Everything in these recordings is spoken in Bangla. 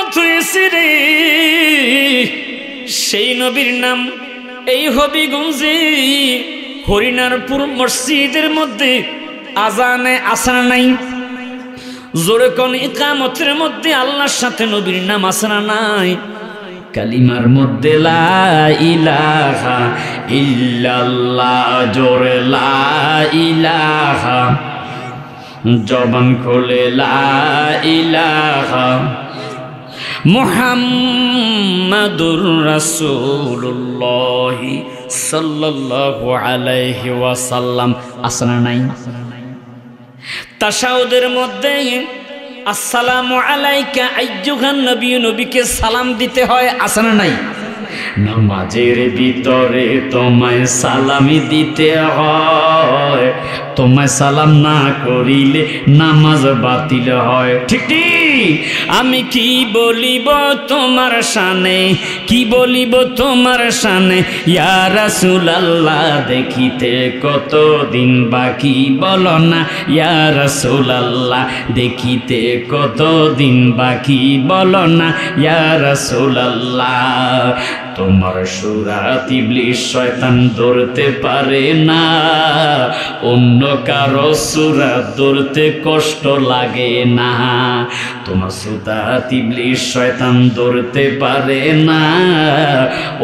কিয়ামত হয়েছে রে। সেই নবীর নাম এই হবিগঞ্জে হরিনারপুর মসজিদের মধ্যে আজানে আসে না নাই? জোরে কোন ইকামতের মধ্যে আল্লাহর সাথে নবীর নাম আসে না নাই? কালিমার মধ্যে লা ইলাহা ইল্লাল্লাহ, জোরে লা ইলাহা, জবান খুলে লা ইলাহা মুহাম্মাদুর রাসূলুল্লাহ সাল্লাল্লাহু আলাইহি ওয়াসাল্লাম আসে না নাই? তাশাহুদের মধ্যে আসসালামু আলাইকা আইয়ুহান নবী, নবীকে সালাম দিতে হয়, আসে না নাই? নামাজের ভিতরে তোমায় সালামি দিতে হয়, তোমায় সালাম না করিলে নামাজ বাতিল হয়। ঠিক ঠিক। আমি কি বলিব তোমার শানে, কি বলিব তোমার শানে, ইয়া রাসূলুল্লাহ দেখিতে কতদিন বাকি, বলো না ইয়া রাসূলুল্লাহ দেখিতে কতদিন বাকি, বলো না ইয়া রাসূলুল্লাহ। তোমার সূরাত ইবলিস শয়তান ধরতে পারে না, অন্য কারো সূরাত ধরতে কষ্ট লাগে না। তোমার সূরাত ইবলিস শয়তান ধরতে পারে না,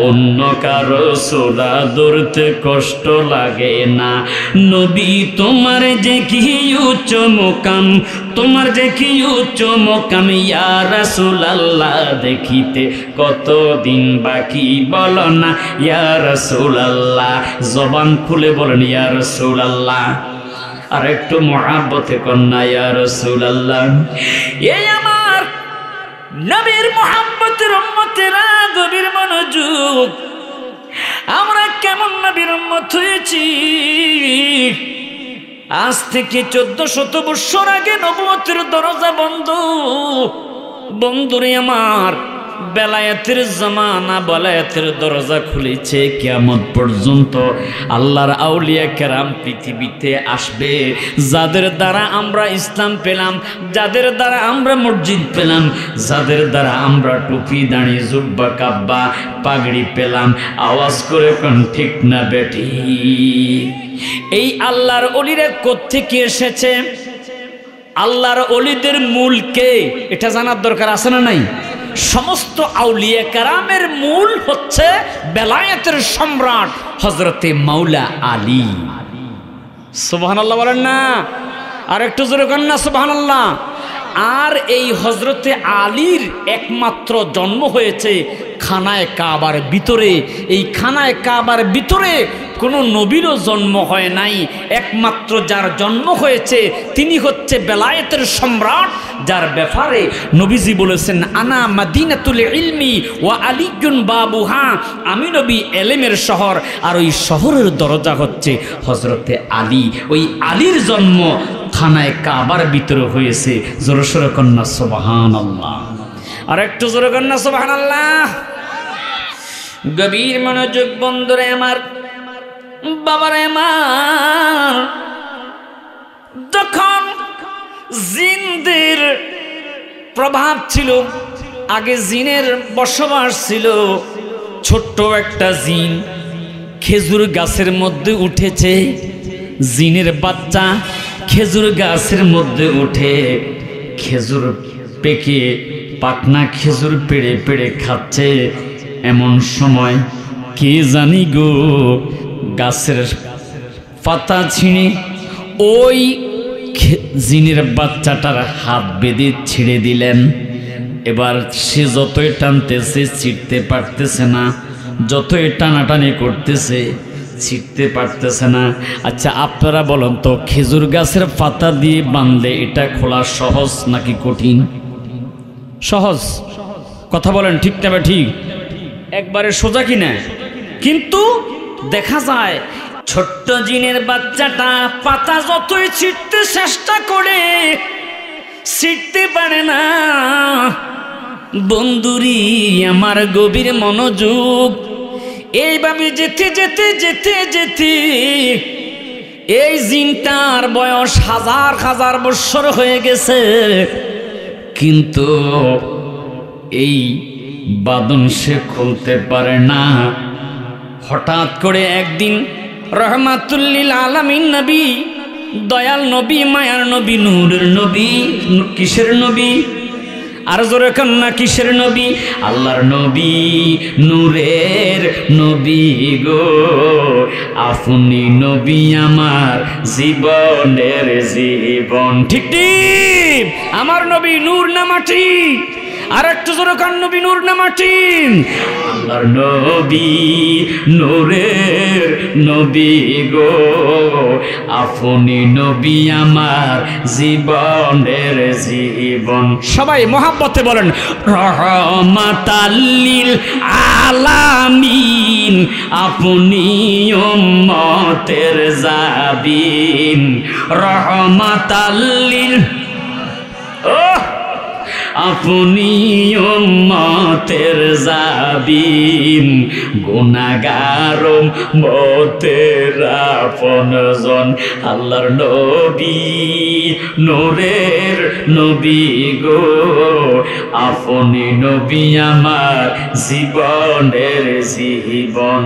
অন্য কারো সূরাত ধরতে কষ্ট লাগে না। নবী তোমার যে কি উচ্চ মুকাম, তোমার যে কি উচ্চ মুকাম, ইয়া রাসূলুল্লাহ দেখিতে কতদিন বাকি, বলো না ইয়া রাসূলুল্লাহ। জবান খুলে বলেন ইয়া রাসূলুল্লাহ। আর একটু মুহাব্বতে কন্যা ইয়া রাসূলুল্লাহ। এই আমার নবীর মুহাব্বতের উম্মতেরা, গভীর মনোযোগ। আমরা কেমন নবীর উম্মত হয়েছি? আজ থেকে 1400 বছর আগে নবুয়তের দরজা বন্ধ। বন্ধুরে আমার, বেলায়েতের জামানা, বেলায়েতের দরজা খুলেছে। কিয়ামত পর্যন্ত আল্লাহর আউলিয়া কেরাম পৃথিবীতে আসবে, যাদের দ্বারা আমরা ইসলাম পেলাম, যাদের দ্বারা আমরা মসজিদ পেলাম, যাদের দ্বারা আমরা টুপি দাঁড়ি জুব্বা কাব্বা পাগড়ি পেলাম। আওয়াজ করে কোন ঠিক না বেটি? এই আল্লাহর ওলিরা কোত্থেকে এসেছে? আল্লাহর ওলিদের মূল কে, এটা জানার দরকার আছে না নাই? সমস্ত আউলিয়া কেরামের মূল হচ্ছে বেলায়েতের সম্রাট হযরতে মাওলা আলী। সুবহানাল্লাহ বলেন না? আর একটু জোরে করেন না সুবহানাল্লাহ। আর এই হযরতে আলীর একমাত্র জন্ম হয়েছে খানায়ে কাবার ভিতরে। এই খানায়ে কাবার ভিতরে কোনো নবীরও জন্ম হয় নাই। একমাত্র যার জন্ম হয়েছে তিনি হচ্ছে বেলায়েতের সম্রাট, যার ব্যাপারে নবীজি বলেছেন আনা মাদিনাতুল ইলমি ওয়া আলিয়ুন বাবুহা, আমি নবী এলেমের শহর, আর ওই শহরের দরজা হচ্ছে হযরতে আলী। ওই আলীর জন্ম খানায়ে কাবার ভিতরে হয়েছে। জোরে সোরে কন্যা সুবহানাল্লাহ। আর একটু জোরে কন্যা সুবহানাল্লাহ। গভীর মনোযোগ বন্ধুরে আমার, বাবারে আমার, যখন জিনদের প্রভাব ছিল, আগে জিনের বসবাস ছিল। ছোট্ট একটা জিন খেজুর গাছের মধ্যে উঠেছে। জিনের বাচ্চা খেজুর গাছের মধ্যে উঠে খেজুর পেকে পাকনা খেজুর পেড়ে পেড়ে খাচ্ছে। এমন সময় কে জানি গো গাছের পাতা ছিঁড়ে ওই জিনের বাচ্চাটার হাত বেঁধে ছিঁড়ে দিলেন। এবার সে যতই টানতেছে ছিঁড়তে পারতেছে না, যতই টানাটানি করতেছে ছিঁড়তে পারতেছে না। আচ্ছা আপনারা বলেন তো, খেজুর গাছের পাতা দিয়ে বাঁধলে এটা খোলা সহজ নাকি কঠিন? সহজ। কথা বলেন ঠিক না? ঠিক একবারে সোজা কিনা? কিন্তু দেখা যায় ছোট্ট জিনের বাচ্চাটা পাতা যতই ছিঁড়তে চেষ্টা করে ছিঁড়তে পারে না। বন্ধুরি আমার, গভীর মনোযোগ। এইভাবে যেতে যেতে যেতে যেতে এই জিনটার বয়স হাজার হাজার বছর হয়ে গেছে, কিন্তু এই বাঁধন সে খুলতে পারে না। হঠাৎ করে একদিন রহমাতুল্লিল আলামিন নবী, দয়াল নবী, মায়ার নবী, নূরের নবী, কিসের নবী? আর জোরে কন্যা কিসের নবী? আল্লাহর নবী, নূরের নবী গো, আপনি নবী আমার জীবনের জীবন। ঠিক ঠিক, আমার নবী নূর না মাটি? আর একটু জোরে কান, নবী নূর না মাটি? আল্লাহর নবী, নূরের নবী গো, আপনি নবী আমার জীবনের জীবন। সবাই মহাব্বতে বলেন রহমাতাল্লিল আলামিন, আপনি উম্মতের জাবিন। রহমাতাল্লিল, আপনি উম্মতের জাবিন, গুনাহগার উম্মতের আপনজন। আল্লাহর নবী, নূরের নবী গো, আপনি নবী আমার জীবনের জীবন।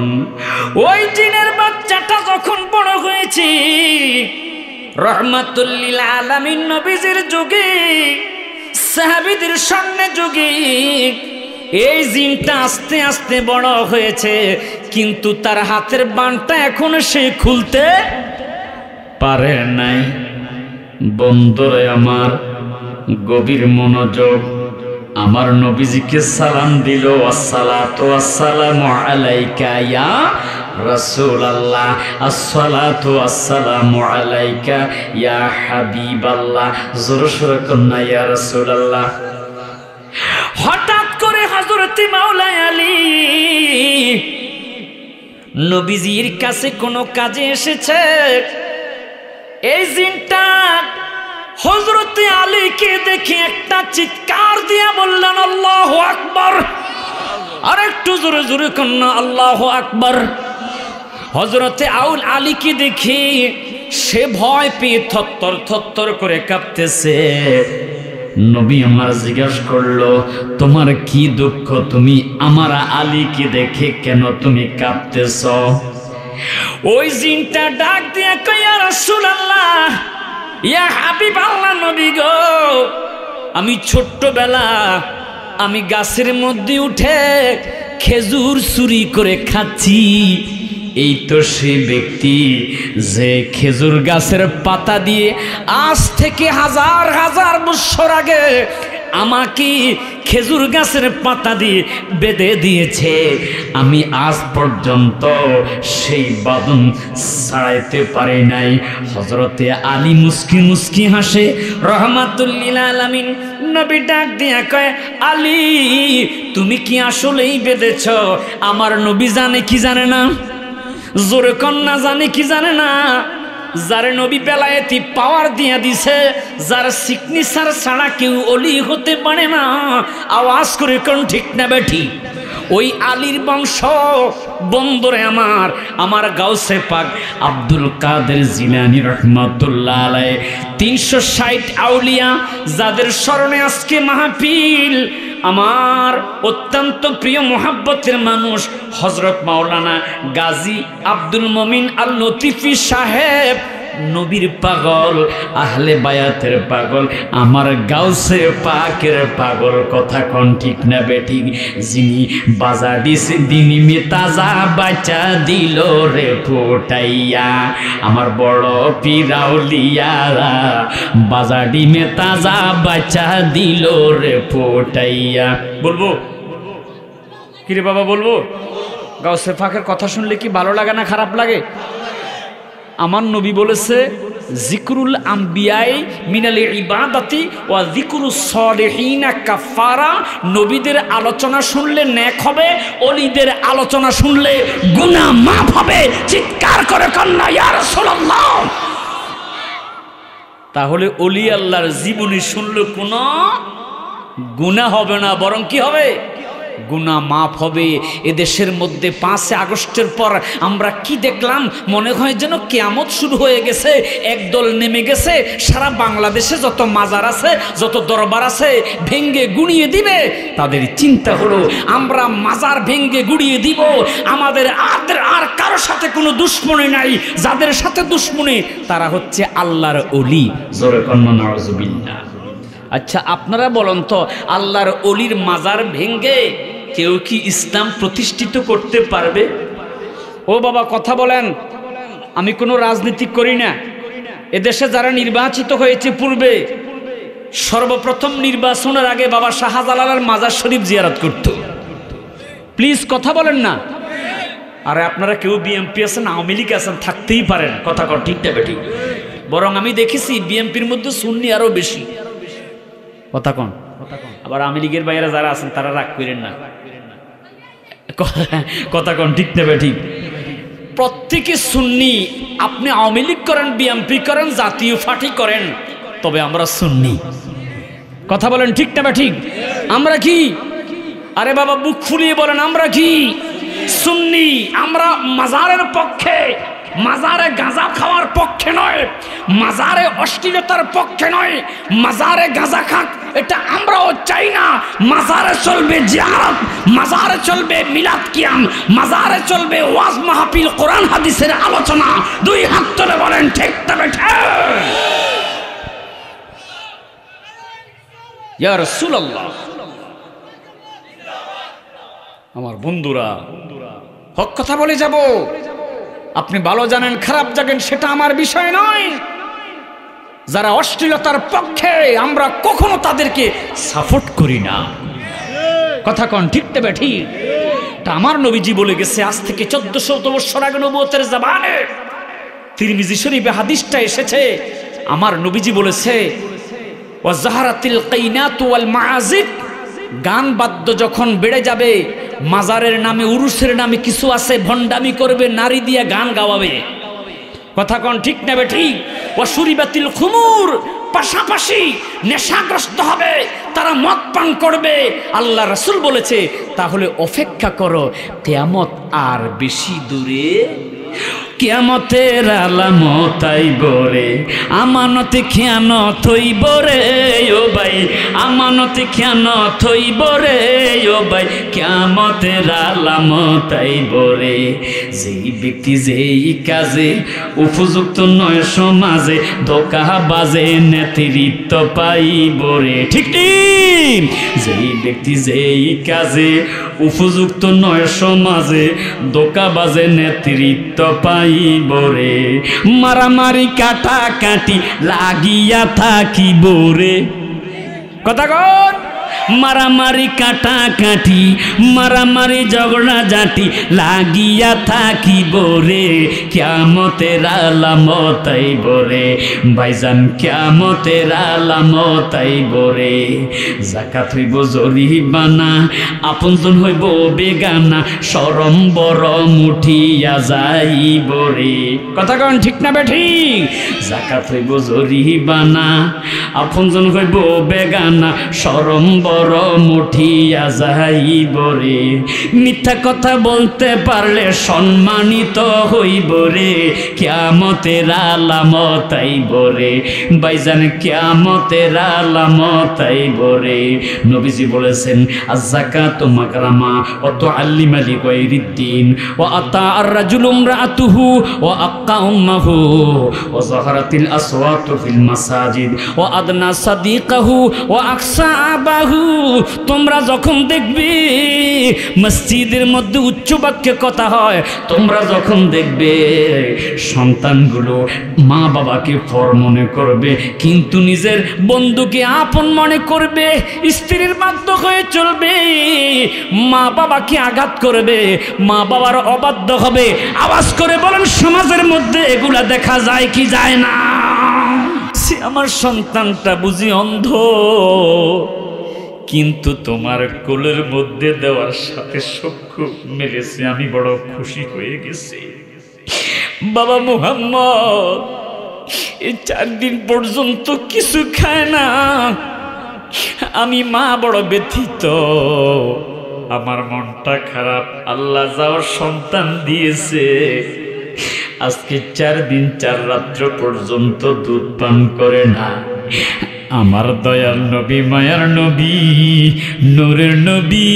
ওই দিনের বাচ্চাটা যখন বড় হয়েছে, রহমাতুল্লিল আলামিন নবীজির যুগে, সাহাবীদের সামনে যুগে এই জিনটা আস্তে আস্তে বড় হয়েছে, কিন্তু তার হাতের বানটা এখনো সে খুলতে পারে নাই। বন্ধুরে আমার, গভীর মনোযোগ। আমার নবীজিকে সালাম দিল, আসসালাতু ওয়াসসালামু আলাইকা ইয়া রাসূলুল্লাহ, আসসালাতু ওয়াসসালামু আলাইকা ইয়া হাবিবাল্লাহ। জোরে সোরে কন্যা ইয়া রাসূলুল্লাহ। হঠাৎ করে হযরত মাওলা আলী নবীজির কাছে কোনো কাজে এসেছে। এই জিনটা হযরত আলীকে দেখে একটা চিৎকার দিয়ে বললেন আল্লাহু আকবার। আর একটু জোরে জোরে কন্যা আল্লাহু আকবার। হযরতে আলীকে দেখে সে ভয় পেয়ে থরথর থরথর করে কাঁপতেছে। নবী আমার জিজ্ঞাসা করলো, তোমার কি দুঃখ? তুমি আমার আলীকে দেখে কেন তুমি কাঁপতেছ? ওই জিনটা ডাক দিয়ে কয়, ইয়া রাসূলুল্লাহ, ইয়া হাবিবাল্লাহ, নবী গো, আমি ছোট্টবেলা আমি গাছের মধ্যে উঠে খেজুর চুরি করে খাচ্ছি। এই তো সে ব্যক্তি যে খেজুর গাছের পাতা দিয়ে আজ থেকে হাজার হাজার বছর আগে আমাকে খেজুর গাছের পাতা দিয়ে বেঁধে দিয়েছে। আমি আজ পর্যন্ত সেই বাঁধন ছাড়াইতে পারি নাই। হযরতে আলী মুস্কি মুস্কি হাসে। রহমাতুল্লিল আলামিন নবী ডাক দিয়া কয়, আলী, তুমি কি আসলেই বেঁধেছ? আমার নবী জানে কি জানে না? জোরে কন্যা জানে কি জানে না? যারে নবী বেলায়েতি পাওয়ার দিয়া দিছে, যার সিগনেচার ছাড়া কেউ অলি হতে পারে না, আওয়াজ করে কোন ঠিক না বেঠি? ওই আলীর বংশ। বন্ধুরে আমার গাউসে পাক আব্দুল কাদের জিলানী রাহমাতুল্লাহ আলাইহি 360 আউলিয়া যাদের স্মরণে আজকে মাহফিল। আমার অত্যন্ত প্রিয় মোহাব্বতের মানুষ হযরত মাওলানা গাজী আব্দুল মমিন আল লতিফি সাহেব, নবীর পাগল, আহলে বায়াতের পাগল, আমার গাউসে পাকের পাগল। কথা কোন ঠিক না বেঠিক? যিনি বাজা দিছে দিনী মে তাজা বাচ্চা দিল রে ফোটাইয়া, আমার বড় পিরাউলিয়ারা বাজা ডিমে তাজা বাচ্চা দিল রে ফোটাইয়া। বলবো কিরে বাবা, বলবো? গাউসে পাকের কথা শুনলে কি ভালো লাগে না খারাপ লাগে? আমার নবী বলেছে, জিকরুল আম্বিয়াই মিনাল ইবাদাতি ওয়া জিকরুস সালিহিনা কাফারা। নবীদের আলোচনা শুনলে নেক হবে, ওলিদের আলোচনা শুনলে গুনাহ মাফ হবে। চিৎকার করে কন্যা ইয়া রাসূলুল্লাহ। তাহলে ওলি আল্লাহর জীবনী শুনলে কোনো গুনাহ হবে না, বরং কি হবে? গুনাহ মাফ হবে। এদেশের মধ্যে 5 আগস্টের পর আমরা কি দেখলাম, মনে হয় যেন কিয়ামত শুরু হয়ে গেছে। একদল নেমে গেছে, সারা বাংলাদেশে যত মাজার আছে, যত দরবার আছে ভেঙ্গে গুড়িয়ে দিবে। তাদের চিন্তা হলো আমরা মাজার ভেঙ্গে গুড়িয়ে দিব, আমাদের আর কারোর সাথে কোনো দুশ্মনী নাই, যাদের সাথে দুশ্মনী তারা হচ্ছে আল্লাহর ওলি। জোরে কন্না নাউজুবিল্লাহ। আচ্ছা আপনারা বলেন তো, আল্লাহর ওলির মাজার ভেঙ্গে কেউ কি ইসলাম প্রতিষ্ঠিত করতে পারবে? ও বাবা কথা বলেন। আমি কোনো রাজনীতি করি না। এদেশে যারা নির্বাচিত হয়েছে পূর্বে, সর্বপ্রথম নির্বাচনের আগে বাবা শাহজালালের মাজার শরীফ জিয়ারত করত। প্লিজ কথা বলেন না। আরে আপনারা কেউ বিএমপি আছেন, আওয়ামী লীগ আছেন, থাকতেই পারেন, কথা কর ঠিক না বেঠিক? বরং আমি দেখেছি বিএমপির মধ্যে সুন্নি আরো বেশি, কথা কন। আবার আওয়ামী লীগের বাইরে যারা আছেন তারা রাগ করেন না, কথা কন ঠিক না বেঠিক? প্রত্যেকে সুন্নি। আপনি আওয়ামী লীগ করেন, বিএমপি করেন, জাতীয় পার্টি করেন, তবে আমরা সুন্নি। কথা বলেন ঠিক না বেঠিক? আমরা কি? আরে বাবা বুক ফুলিয়ে বলেন আমরা কি? সুন্নি। আমরা মাজারের পক্ষে, মাজারে গাঁজা খাওয়ার পক্ষে নয়, মাজারে অশ্লীলতার পক্ষে নয়, মাজারে গাঁজা খাক এটা আমরাও চাই না। মাজারে চলবে জিয়ারত, মাজারে চলবে মিলাদ কিয়াম, মাজারে চলবে ওয়াজ মাহফিল, কোরআন হাদিসের আলোচনা। দুই হাত তুলে বলেন ঠিক তবে ঠিক। ইয়া রাসূলুল্লাহ। আমার বন্ধুরা, হক কথা বলে যাব। আপনি ভালো জানেন খারাপ জানেন সেটা আমার বিষয় নয়। যারা অশ্লীলতার পক্ষে আমরা কখনো তাদেরকে সাপোর্ট করি না, কথা কন ঠিক তবে ঠিক? তা আমার নবীজি বলে গেছে আজ থেকে 1400 বছর আগে নবুয়তের জবানে, তিরমিজি শরীফে হাদিসটা এসেছে। আমার নবীজি বলেছে ওয়া যাহারাতিল কাইনাতু ওয়াল মাআজিব, গান বাদ্য যখন বেড়ে যাবে, মাজারের নামে উরুসের নামে কিছু আছে ভণ্ডামি করবে, নারী দিয়ে গান গাওয়াবে, কথা কন ঠিক না বেঠিক? ওয়াশুরিবাতিল খুমুর, পাশাপাশি নেশাগ্রস্ত হবে, তারা মদ পান করবে। আল্লাহ রাসূল বলেছে তাহলে অপেক্ষা করো, কিয়ামত আর বেশি দূরে। কিয়ামতের আলামত আইব রে, আমানতে খেয়ানত হইব রে ও ভাই, আমানতে খেয়ানত হইব রে ও ভাই, কিয়ামতের আলামত আইব রে। যেই ব্যক্তি যেই কাজে উপযুক্ত নয় সমাজে, ধোঁকা বাজে নেতৃত্ব পাইব রে, ঠিক ঠিক? যেই ব্যক্তি যেই কাজে উপযুক্ত নয় সমাজে, ধোঁকা বাজে নেতৃত্ব পাইব রে। মারামারি কাটাকাটি লাগিয়া থাকিব রে, কথা কন। মারামারি কাটাকাটি, মারামারি ঝগড়া জাতি লাগিয়া থাকিব রে, কিয়ামতের আলামত আইব রে ভাইজান, কিয়ামতের আলামত আইব রে। যাকাত হইব জরিমানা, আপনজন হইব বেগানা, শরম বরম উঠিয়া যাইব রে, কথা কন ঠিক না বেঠিক? যাকাত হইব জরিমানা, আপনজন হইব বেগানা, শরম বরম উঠিয়া যাইব রে। মিথ্যা কথা বলতে পারলে সম্মানিত হইব রে, কিয়ামতের আলামত আইব রে ভাইজান, কিয়ামতের আলামত আইব রে। নবীজি বলেছেন আয-যাকাতু মাকরামা ওয়া তুআল্লিমা লিগাইরিদ্দিন ওয়া আতা আর-রাজুলু ইমরাআতুহু ওয়া আক্কা উম্মাহু ওয়া যাহারাতিল আসওয়াতু ফিল মাসাজিদ ওয়া আদনা সাদিকাহু ওয়া আকসা আবাহু। তোমরা যখন দেখবে মসজিদের মধ্যে উচ্চ বাক্যে কথা হয়, তোমরা যখন দেখবে সন্তানগুলো মা বাবাকে পর মনে করবে কিন্তু নিজের বন্ধুকে আপন মনে করবে, স্ত্রীর বাধ্য হয়ে চলবে, মা বাবাকে আঘাত করবে, মা বাবার অবাধ্য হবে, আওয়াজ করে বলেন সমাজের মধ্যে এগুলা দেখা যায় কি যায় না? আমার সন্তানটা বুঝি অন্ধ, কিন্তু তোমার কোলের মধ্যে দেওয়ার সাথে চক্ষু মেলেছে, আমি বড় খুশি হয়ে গেছি। বাবা মুহাম্মদ এই 4 দিন পর্যন্ত কিছু খায় না, আমি মা বড় ব্যথিত। আমার মনটা খারাপ, আল্লাহ যাওয়ার সন্তান দিয়েছে, আজকে 4 দিন 4 রাত্র পর্যন্ত দুধ পান করে না। আমার দয়াল নবী, মায়ার নবী, নূরের নবী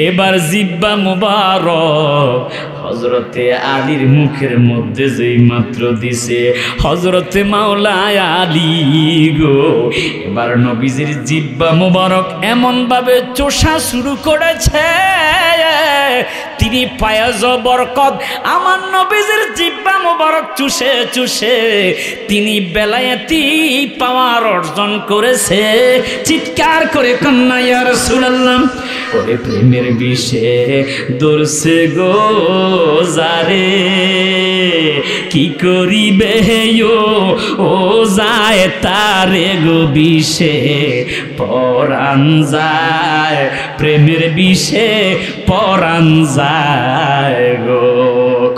এবার জিব্বা মুবারক হযরতে আলীর মুখের মধ্যে যেই মাত্র দিছে, হযরতে মাওলানা আলী গো এবার নবীজির জিব্বা মুবারক এমন ভাবে চোষা শুরু করেছে, তিনি পায়াজ বরকত আমার নবীজির জিব্বা মুবারক চুষে চুষে তিনি বেলায়েতি পাওয়ার অর্জন করেছে। চিৎকার করে কন্যা ইয়া রাসূলুল্লাহ, ওরে প্রেমের বিষে দরছে গো যারে, কি করিবে ও যায় তারে গো বিষে পরাণ যায়, প্রেমের বিষে পরাণ যায় গো।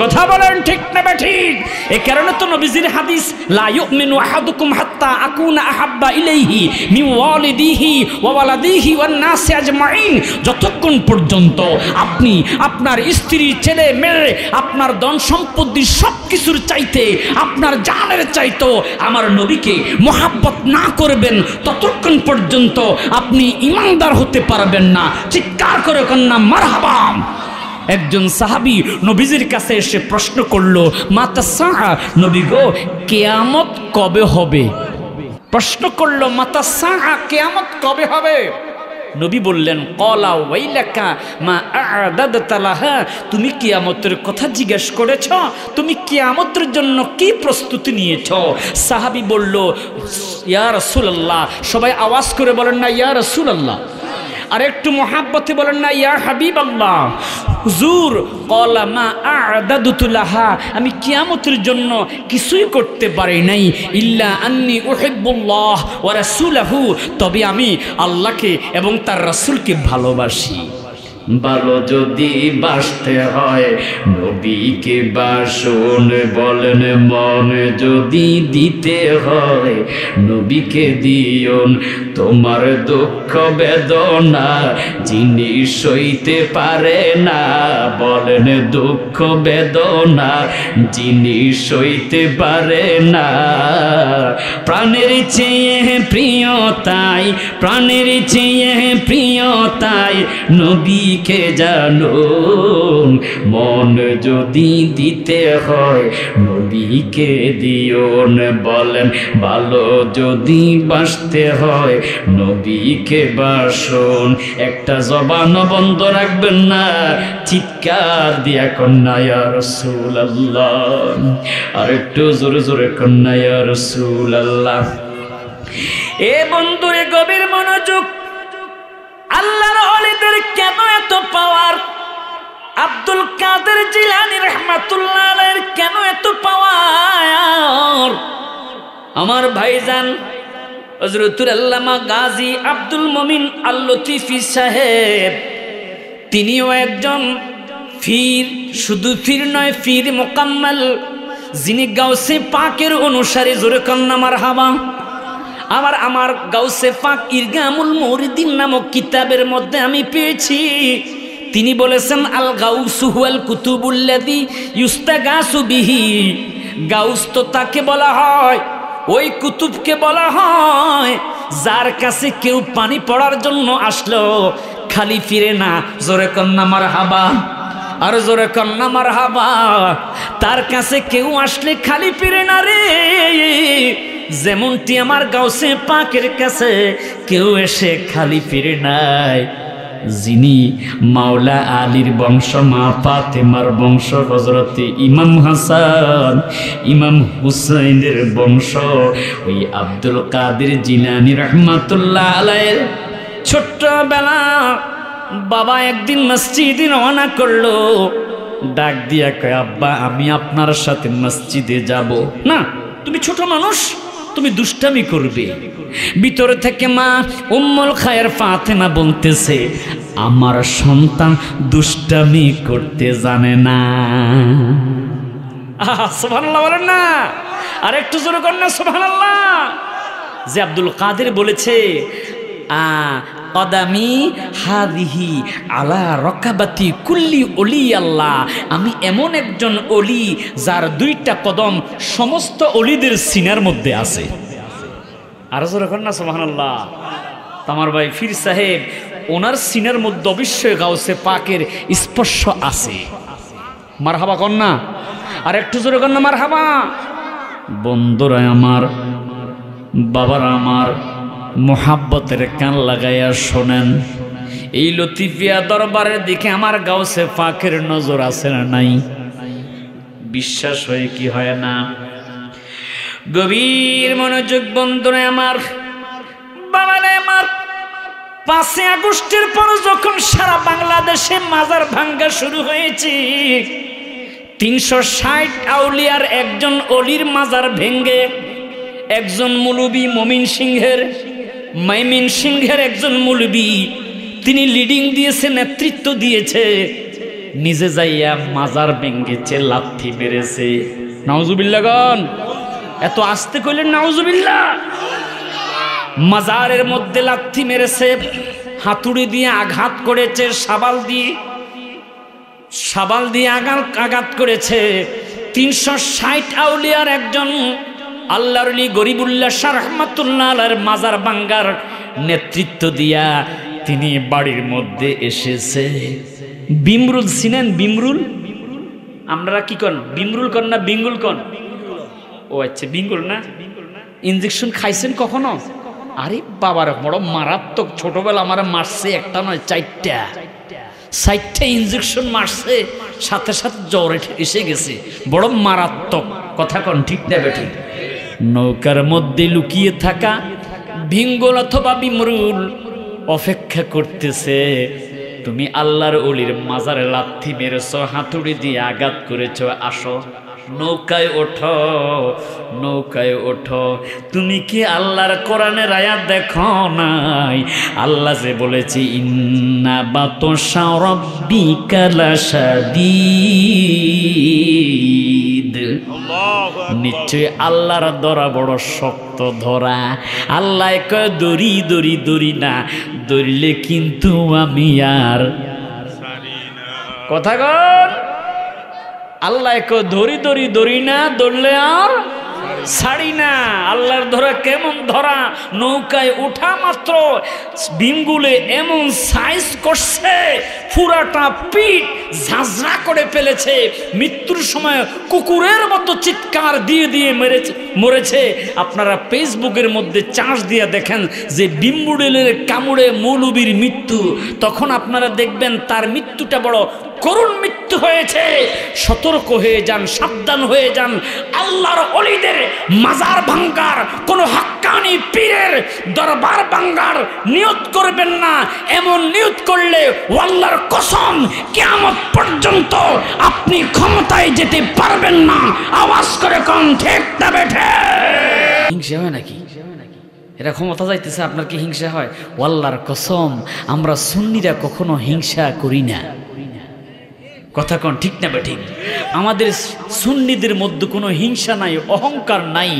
কথা বলেন ঠিক না ঠিক? এই কারণে তো নবীজির হাদিস, লা ইউমিনু আহাদুকুম হাত্তা আকুনা আহাব্বা ইলাইহি মিন ওয়ালিদিহি ওয়া ওয়ালাদিহি ওয়ান নাসি আজমাইন, যতক্ষণ পর্যন্ত আপনি আপনার স্ত্রী, ছেলে মেয়ে, আপনার ধন সম্পত্তি সবকিছুর চাইতে, আপনার জানের চাইতো আমার নবীকে মহাব্বত না করবেন, ততক্ষণ পর্যন্ত আপনি ঈমানদার হতে পারবেন না। চিৎকার করে কন্যা মারহাবা। একজন সাহাবী নবীজির কাছে এসে প্রশ্ন করলো, মাতা সাআ, নবী গো কিয়ামত কবে হবে? প্রশ্ন করলো, মাতা সাআ, কিয়ামত কবে হবে? নবী বললেন, ক্বালা ওয়াইলাকা মা আ'দাদতা লাহা, তুমি কিয়ামতের কথা জিজ্ঞেস করেছ, তুমি কিয়ামতের জন্য কি প্রস্তুতি নিয়েছ? সাহাবী বলল, ইয়া রাসূলুল্লাহ। সবাই আওয়াজ করে বলেন না ইয়া রাসূলুল্লাহ, আর একটু মহাব্বতে বলেন না ইয়া হাবিবাল্লাহ। হুজুর, ক্বালা মা আ'দাদতু লাহা, আমি কিয়ামতের জন্য কিছুই করতে পারি নাই, ইল্লা আন্নী উহিব্বুল্লাহ ওয়া রাসূলাহু, তবে আমি আল্লাহকে এবং তার রাসূলকে ভালোবাসি। ভালো যদি বাসতে হয় নবীকে বাসুন, বলেন মন যদি দিতে হয় নবীকে দিওন, তোমার দুঃখ বেদনা যিনি সইতে পারে না, বলেন দুঃখ বেদনা যিনি সইতে পারে না, প্রাণের চেয়ে প্রিয় তাই, প্রাণের চেয়ে প্রিয় তাই নবীকে জানুন, মন যদি দিতে হয় নবীকে দিওন, বলেন ভালো যদি বাসতে হয় নবীকে বাসুন। একটা জবান বন্ধ রাখবেন না, চিৎকার দিয়া কন্যা ইয়া রাসূলুল্লাহ, আর একটু জোরে জোরে কন্যা ইয়া রাসূলুল্লাহ। এ বন্ধুরে গভীর মনোযোগ, আল্লাহর ওলিদের কেন এত পাওয়ার? আব্দুল কাদের জিলানী রাহমাতুল্লাহ আলাইহির কেন এত পাওয়ার? আমার ভাইজান হযরতুল আল্লামা গাজী আব্দুল মুমিন আল লতিফি সাহেব, তিনিও একজন ফির, শুধু ফির নয়, ফির মুকাম্মাল, যিনি গাউসে পাকের অনুসারী। জোরে কন্না মারহাবা। আমার গাউসে পাক ইরগামুল মুরিদিন নামক কিতাবের মধ্যে আমি পেয়েছি, তিনি বলেছেন, আল গাউসু হুয়াল কুতুবুল্লাযী ইউস্তাগাসু বিহি, গাউস তো তাকে বলা হয়, ওই কুতুবকে বলা হয় যার কাছে কেউ পানি পড়ার জন্য আসলো খালি ফিরে না। জোরে কন্না মারহাবা, আর জোরে কন্না মারহাবা। তার কাছে কেউ আসলে খালি ফিরে না রে, যেমনটি আমার গাউসে পাকের কাছে কেউ এসে খালি ফিরে নাই। যিনি মাওলা আলীর বংশ, মা ফাতেমার বংশ, হযরতে ইমাম হাসান ইমাম হুসাইনের বংশ, ওই আব্দুল কাদের জিলানী রাহমাতুল্লাহ আলাইহির ছোট্টবেলা বাবা একদিন মসজিদে রওনা করলো, ডাক দিয়া কয়, আব্বা আমি আপনার সাথে মসজিদে যাব না, তুমি ছোট মানুষ, তুমি দুষ্টামি করবে। ভিতরে থেকে মা উম্মুল খায়ের ফাতেমা বলতেছে, আমার সন্তান দুষ্টামি করতে জানে না। সুবহানাল্লাহ বলেন না, আর একটু জোরে করেন না সুবহানাল্লাহ। যে আব্দুল কাদের বলেছে কদামি হাদিহি আলা রকাবাতি কুল্লি ওলি আল্লাহ, আমি এমন একজন অলি যার দুইটা কদম সমস্ত অলিদের সিনার মধ্যে আছে। আর জোরে কর না সুবহানাল্লাহ। আমার ভাই ফির সাহেব ওনার সিনার মধ্যে অবশ্যই গাউসে পাকের স্পর্শ আছে। মারহাবা কর না, আর একটু জোরে কর না মারহাবা। বন্ধুরা আমার, বাবারা আমার, মোহাব্বতের কান লাগাইয়া শোনেন, এই লতিফিয়া দরবারের দিকে আমার গাউসে পাকের নজর আছে না নাই? বিশ্বাস হয় কি হয় না? গভীর মনোযোগ বন্ধুরা আমার, বাবারে আমার, 5 আগস্টের পর যখন সারা বাংলাদেশে মাজার ভাঙ্গা শুরু হয়েছে, 360 আউলিয়ার একজন অলির মাজার ভেঙ্গে একজন মৌলবী মাইমিন সিংহের একজন মৌলবী তিনি লিডিং দিয়েছে, নেতৃত্ব দিয়েছে, নিজে যাইয়া মাজার ভেঙ্গেছে, লাথি মেরেছে। নাউজুবিল্লাহ গন, এত আস্তে কইলেন নাউজুবিল্লাহ। মাজারের মধ্যে লাথি মেরেছে, হাতুড়ি দিয়ে আঘাত করেছে, শাবাল দিয়ে আঘাত করেছে। 360 আউলিয়ার একজন আল্লাহর ওলি গরিবুল্লাহ শাহ রাহমাতুল্লাহ আলাইহির মাজার ভাঙ্গার নেতৃত্ব দিয়া তিনি বাড়ির মধ্যে এসেছে। বিমরুল চিনেন? বিমরুল আপনারা কি কন? বিমরুল কন না বিঙ্গুল কন? ও আচ্ছা, বিঙ্গুল না। ইনজেকশন খাইছেন কখনো? আরে বাবার বড় মারাত্মক, ছোটবেলা আমার মারছে, একটা নয় 4টা ইনজেকশন মারছে, সাথে সাথে জ্বর এসে গেছে, বড় মারাত্মক। কথা কন ঠিক না বেঠিক? নৌকার মধ্যে লুকিয়ে থাকা ভিঙ্গল অথবা বিমরুল অপেক্ষা করতেছে, তুমি আল্লাহর ওলির মাজারে লাথি মেরেছ, হাতুড়ি দিয়ে আঘাত করেছ, আসো নৌকায় ওঠো, নৌকায় ওঠো। তুমি কি আল্লাহর কোরআনের আয়াত দেখো নাই? আল্লাহ যে বলেছে ইন্না বাতশা রাব্বিকা লাশাদীদ, নিশ্চয় আল্লাহর ধরা বড় শক্ত ধরা। আল্লাহ কয় দড়ি দড়ি দড়ি না, দড়িলে কিন্তু আমি আর কথা কর। আল্লাহ কয় ধরি ধরি ধরি না, ধরলে আর ছাড়ি না। আল্লাহর ধরা কেমন ধরা? নৌকায় ওঠা মাত্র বিঙ্গুলে এমন সাইজ করছে, পুরাটা পিঠ ঝাঁঝরা করে ফেলেছে। মৃত্যুর সময় কুকুরের মতো চিৎকার দিয়ে দিয়ে মরেছে। আপনারা ফেসবুকের মধ্যে চার্জ দিয়ে দেখেন যে বিম্বুডেলের কামড়ে মৌলবীর মৃত্যু, তখন আপনারা দেখবেন তার মৃত্যুটা বড় করুণ মৃত্যু হয়েছে। সতর্ক হয়ে যান, সাবধান হয়ে যান। আল্লাহর ওলিদের মাজার ভাঙ্গার, কোন হাক্কানি পীরের দরবার ভাঙ্গার নিয়ত করবেন না। এমন নিয়ত করলে আল্লাহর কসম কিয়ামত পর্যন্ত আপনি ক্ষমতায় যেতে পারবেন না। আওয়াজ করে কোন ঠিক না বেঠে? হিংসা হয় নাকি? এরা ক্ষমতা যাইতেছে, আপনার কি হিংসা হয়? আল্লাহর কসম আমরা সুন্নিরা কখনো হিংসা করি না। কথা কন ঠিক না বেঠিক? আমাদের সুন্নিদের মধ্যে কোনো হিংসা নাই, অহংকার নাই।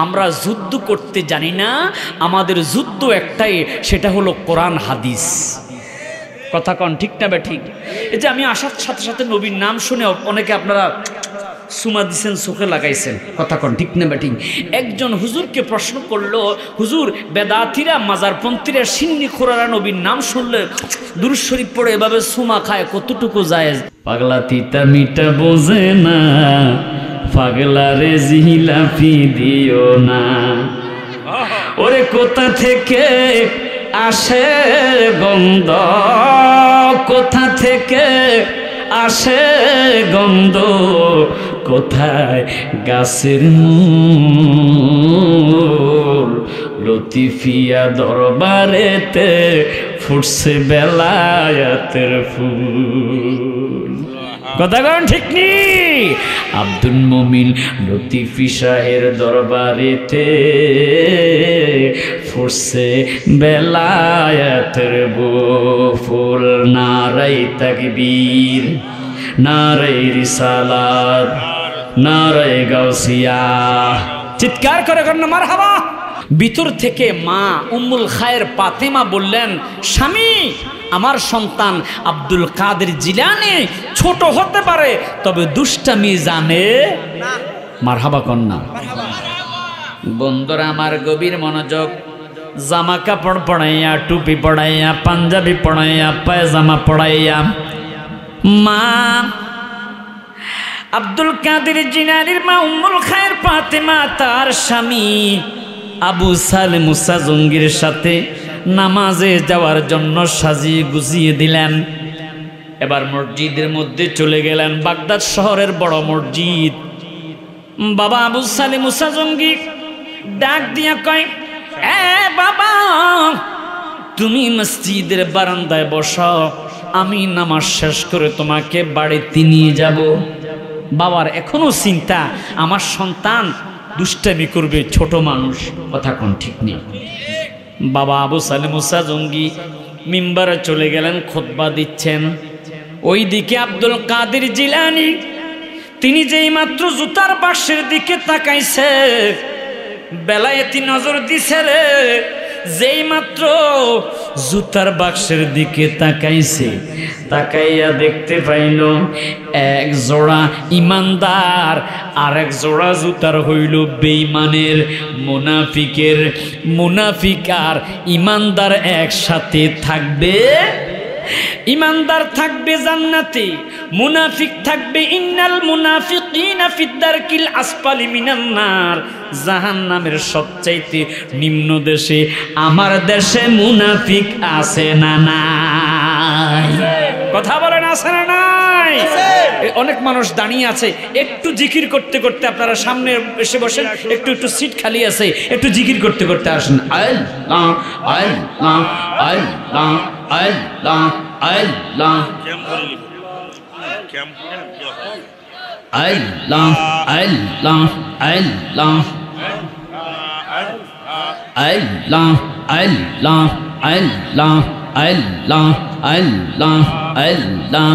আমরা যুদ্ধ করতে জানি না, আমাদের যুদ্ধ একটাই, সেটা হলো কোরআন হাদিস। কথা কন ঠিক না বেঠিক? এই যে আমি আসার সাথে সাথে নবীর নাম শুনে অনেকে আপনারা সুমা দিছেন, চোখে লাগাইছেন। কথা কন ঠিক না বেঠিক? একজন হুজুরকে প্রশ্ন করলো, হুজুর বেদাতিরা মাজারপন্থীরা সিন্নি খোরারা নবীর নাম শুনলে দুরূদ শরীফ পড়ে এভাবে সুমা খায়, কতটুকু জায়েজ? পাগলা তিতা মিটা বোঝে না, পাগলা রে জিলাপি দিও না। ওরে কোথা থেকে আসে গন্ধ, কোথা থেকে আসে গন্ধ, কোথায় গাছের মূল? লতিফিয়া দরবারেতে ফুটছে বেলায়েতের ফুল। কথা কন ঠিক নি? আব্দুল মুমিন লতিফি শাহের দরবারেতে ফুটছে বেলায়েতের ফুল। নারায়ে তাকবীর, নারায়ে রিসালাত, নারায়ে গাউসিয়া। চিৎকার করে কর না মারহাবা। ভিতর থেকে মা উম্মুল খায়ের ফাতেমা বললেন, স্বামী, আমার সন্তান আব্দুল কাদের জিলানী ছোট হতে পারে, তবে দুষ্টামি জানে না। মারহাবা কন্যা। বন্ধুরা আমার, গভীর মনোযোগ। জামা কাপড় পড়াইয়া, টুপি পড়াইয়া, পাঞ্জাবি পড়াইয়া, পায়জামা পড়াইয়া মা আব্দুল কাদের জিলানীর মা উম্মুল খায়ের ফাতেমা তার স্বামী আবু সালেম মুসা জঙ্গির সাথে নামাজে যাওয়ার জন্য সাজিয়ে গুছিয়ে দিলেন। এবার মসজিদের মধ্যে চলে গেলেন, বাগদাদ শহরের বড় মসজিদ। বাবা আবু সালেম মুসা জঙ্গি ডাক দিয়া কয়, এ বাবা, তুমি মসজিদের বারান্দায় বসো, আমি নামাজ শেষ করে তোমাকে বাড়িতে নিয়ে যাব। বাবার এখনো চিন্তা, আমার সন্তান দুষ্টামি করবে, ছোট মানুষ, কথা কোন ঠিক নেই। বাবা আবু সালেম মুসা জঙ্গি মিম্বারে চলে গেলেন, খুতবা দিচ্ছেন। ওইদিকে আব্দুল কাদের জিলানী তিনি যেই মাত্র জুতার বাক্সের দিকে তাকাইছে, বেলায়েতি নজর দিছে রে, যেই মাত্র জুতার বাক্সের দিকে তাকাইছে, তাকাইয়া দেখতে পাইল এক জোড়া ইমানদার আর এক জোড়া জুতার হইল বেঈমানের, মুনাফিকের। মুনাফিক আর ইমানদার একসাথে থাকবে। ইমানদার থাকবে জান্নাতে, মুনাফিক থাকবে ইন্নাল মুনাফিকিনা ফিদ-দারকিল আসফালি মিনান নার, জাহান্নামের সবচাইতে নিম্ন দেশে। আমার দেশে মুনাফিক আছে না নাই? কথা বলেন, আছে না নাই? অনেক মানুষ দাঁড়িয়ে আছে, একটু জিকির করতে করতে আপনারা সামনে এসে বসেন, একটু একটু সিট খালি আছে, একটু জিকির করতে করতে আসেন। আল্লাহ আল্লাহ আল্লাহ আল্লাহ আল্লাহ আল্লাহ আল্লাহ আল্লাহ আল্লাহ আল্লাহ আল্লাহ আল্লাহ আল্লাহ আল্লাহ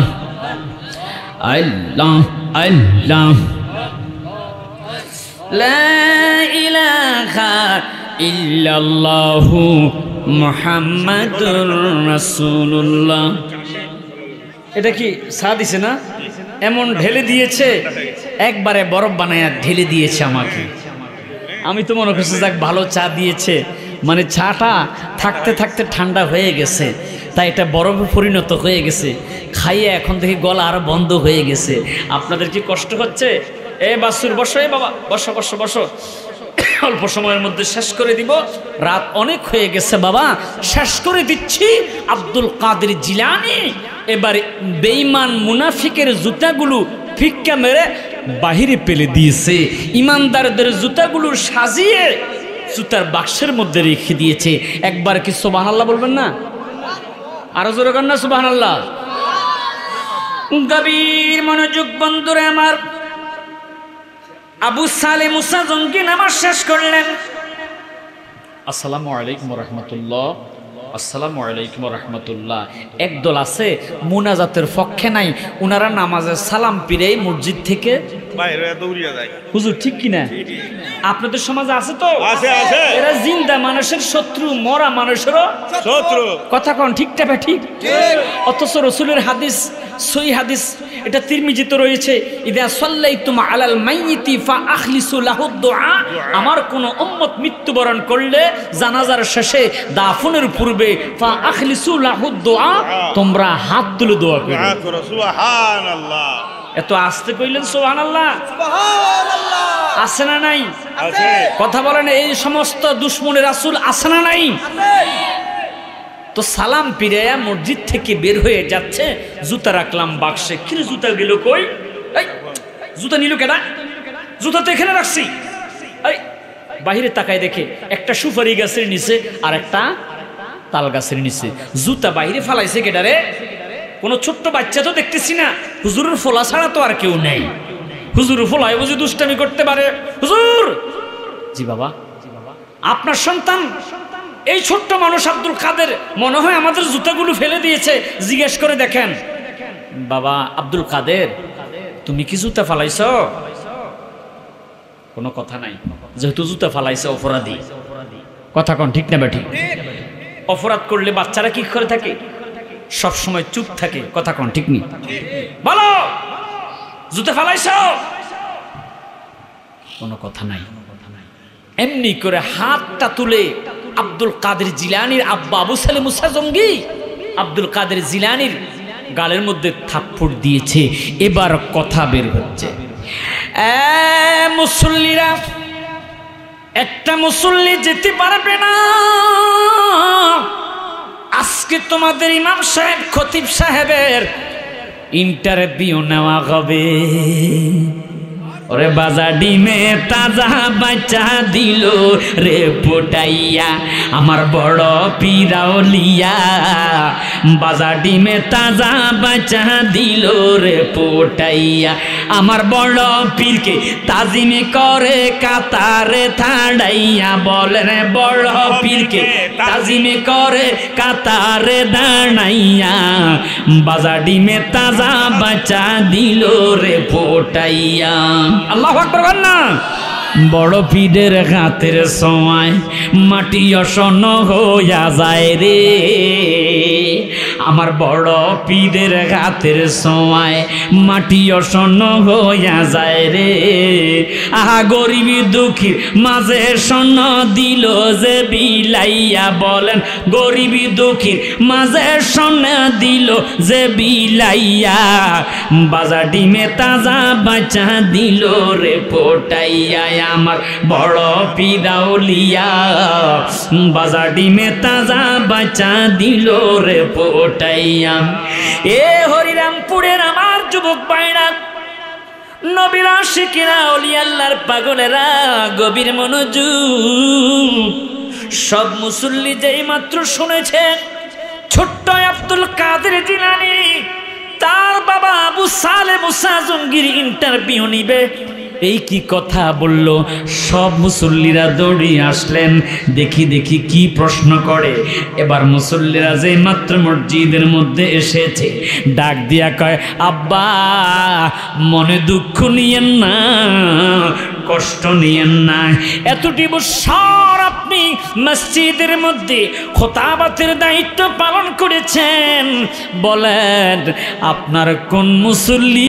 আল্লাহ আল্লাহ লা ইলাহা ইল্লাল্লাহু মুহাম্মাদুর রাসূলুল্লাহ। এটা কি চা দিছে না? এমন ঢেলে দিয়েছে, একবারে বরফ বানায়া ঢেলে দিয়েছে আমাকে। আমি তো মনে করছি যাক ভালো চা দিয়েছে, মানে চাটা থাকতে থাকতে ঠান্ডা হয়ে গেছে, তাই এটা বরফে পরিণত হয়ে গেছে। খাইয়ে এখন থেকে গলা আরো বন্ধ হয়ে গেছে। আপনাদের কি কষ্ট হচ্ছে? এ বাসুর বসো, এ বাবা বসো বসো বসো, অল্প সময়ের মধ্যে শেষ করে দিব, রাত অনেক হয়ে গেছে বাবা, শেষ করে দিচ্ছি। আব্দুল কাদের জিলানী এবার বেঈমান মুনাফিকের জুতাগুলো ফিক্কা মেরে বাহিরে ফেলে দিয়েছে, ইমানদারদের জুতাগুলো সাজিয়ে জুতার বাক্সের মধ্যে রেখে দিয়েছে। একবার কি সুবহানাল্লাহ বলবেন না? আরো জোরে কর না সুবহানাল্লাহ। গভীর মনোযোগ বন্ধুরা আমার, আবু সালেম মুসা জঙ্গি নামাজ শেষ করলেন। আসসালামু আলাইকুম ওয়া রাহমাতুল্লাহ, আসসালামু আলাইকুম ওয়া রাহমাতুল্লাহ। একদল আছে মুনাজাতের পক্ষে নাই, ওনারা নামাজের সালাম পিরেই মসজিদ থেকে বাইরে দৌড়িয়ে যায়। হুজুর ঠিক কি না? আপনাদের সমাজে আছে তো? আছে আছে। এরা জিন্দা মানুষের শত্রু, মরা মানুষেরও শত্রু। কথা কোন ঠিক না? ঠিক। অথচ রাসূলের হাদিস, সহিহ হাদিস, এটা তিরমিজিতে রয়েছে, ইদা সাল্লাইতুম আলাল মাইয়িতি ফাআখলিসু লাহু দুআ। আমার কোন উম্মত মৃত্যুবরণ করলে জানাজার শেষে দাফনের পূর্বে ফাআখলিসু লাহু দুআ, তোমরা হাত তুলে দোয়া করো। সুবহানাল্লাহ। এত আস্তে কইলেন সুবহানাল্লাহ। সুবহানাল্লাহ। আছে না নাই? আছে। কথা বলেন, এই সমস্ত দুশমনের রাসূল আছে না নাই? আছে। তো সালাম পিরায়া মসজিদ থেকে বের হয়ে যাচ্ছে, জুতা রাখলাম বাক্সে। কি জুতা গেল কই? এই জুতা নিল কেডা? জুতা তো এখানে রাখছি। এই বাহিরে তাকায় দেখে একটা সুপারি গাছের নিচে আর একটা তাল গাছের নিচে। জুতা বাইরে ফালাইছে কেডা রে? কোনো ছোট্ট বাচ্চা তো দেখতেছি না। হুজুরের ফোলা ছাড়া তো আর কেউ নেই। হুজুরের ফোলায় বুঝি দুষ্টামি করতে পারে? হুজুর। জি বাবা। আপনার সন্তান এই ছোট্ট মানুষ আব্দুল কাদের মনে হয় আমাদের জুতাগুলো ফেলে দিয়েছে, জিজ্ঞেস করে দেখেন। বাবা আব্দুল কাদের, তুমি কি জুতা ফালাইছো? কোনো কথা নাই, যেহেতু জুতা ফালাইছে অপরাধী। কথা কোন ঠিক না বেঠিক? অপরাধ করলে বাচ্চারা কি করে থাকে? সব সময় চুপ থাকে। কথা কোন ঠিক নেই? বলো, জুতে ফালাইছো? কোনো কথা নাই। এমনি করে হাতটা তুলে আব্দুল কাদের জিলানীর আব্বা আবু সালেহ মুসা জঙ্গি আব্দুল কাদের জিলানীর গালের মধ্যে থাপ্পড় দিয়েছে। এবার কথা বের হচ্ছে, মুসল্লিরা, একটা মুসল্লি যেতে পারবে না। আজকে তোমাদের ইমাম সাহেব খতিব সাহেবের ইন্টারভিউ নেওয়া হবে। ওরে বাজা ডিমে তাজা বাচ্চা দিল রে পোটাইয়া আমার বড় পিরাউলিয়া। বাজা ডিমে তাজা বাচ্চা দিল রে পোটাইয়া আমার বড় পীরকে তাজিমে করে কাতারে থাড়াইয়া। বলেন বড় পীরকে তাজিমে করে কাতারে দাঁড়াইয়া। বাজা ডিমে তাজা বাচ্চা দিল রে পোটাইয়া। আল্লাহু আকবার বল না। বড় পীরের হাতের সময় মাটি অসন্ন হইয়া যায় রে। আমার বড় পীরের হাতের সময় মাটি অসন্ন হইয়া যায় রে। আহা গরিবী দুঃখীর মাঝে স্বর্ণ দিল যে বিলাইয়া। বলেন গরিবী দুঃখীর মাঝে স্বর্ণ দিল যে বিলাইয়া। বাজা ডিমে তাজা বাচ্চা দিল রে পোটাইয়া আমার বড় পিরাউলিয়া। বাজা ডিমে তাজা বাচ্চা দিল রে পোটাইয়া। এ হরিরামপুরের আমার যুবক ভাইরা, নবীর আশিকেরা, ওলি আল্লাহর পাগলেরা, গভীর মনোযোগ। সব মুসল্লি যেই মাত্র শুনেছেন ছোট্ট আব্দুল কাদের জিলানী তার বাবা আবু সালেহ মুসা জঙ্গির ইন্টারভিউ নিবে, এই কি কথা বলল, সব মুসল্লিরা দৌড়িয়ে আসলেন। দেখি দেখি কি প্রশ্ন করে। এবার মুসল্লিরা যে মাত্র মসজিদের মধ্যে এসেছে ডাক দিয়া কয়, আব্বা মনে দুঃখ নিয়েন না, কষ্ট নিয়েন না। এতটি বছর আপনি মসজিদের মধ্যে খোতাবাতের দায়িত্ব পালন করেছেন, বলেন আপনার কোন মুসল্লি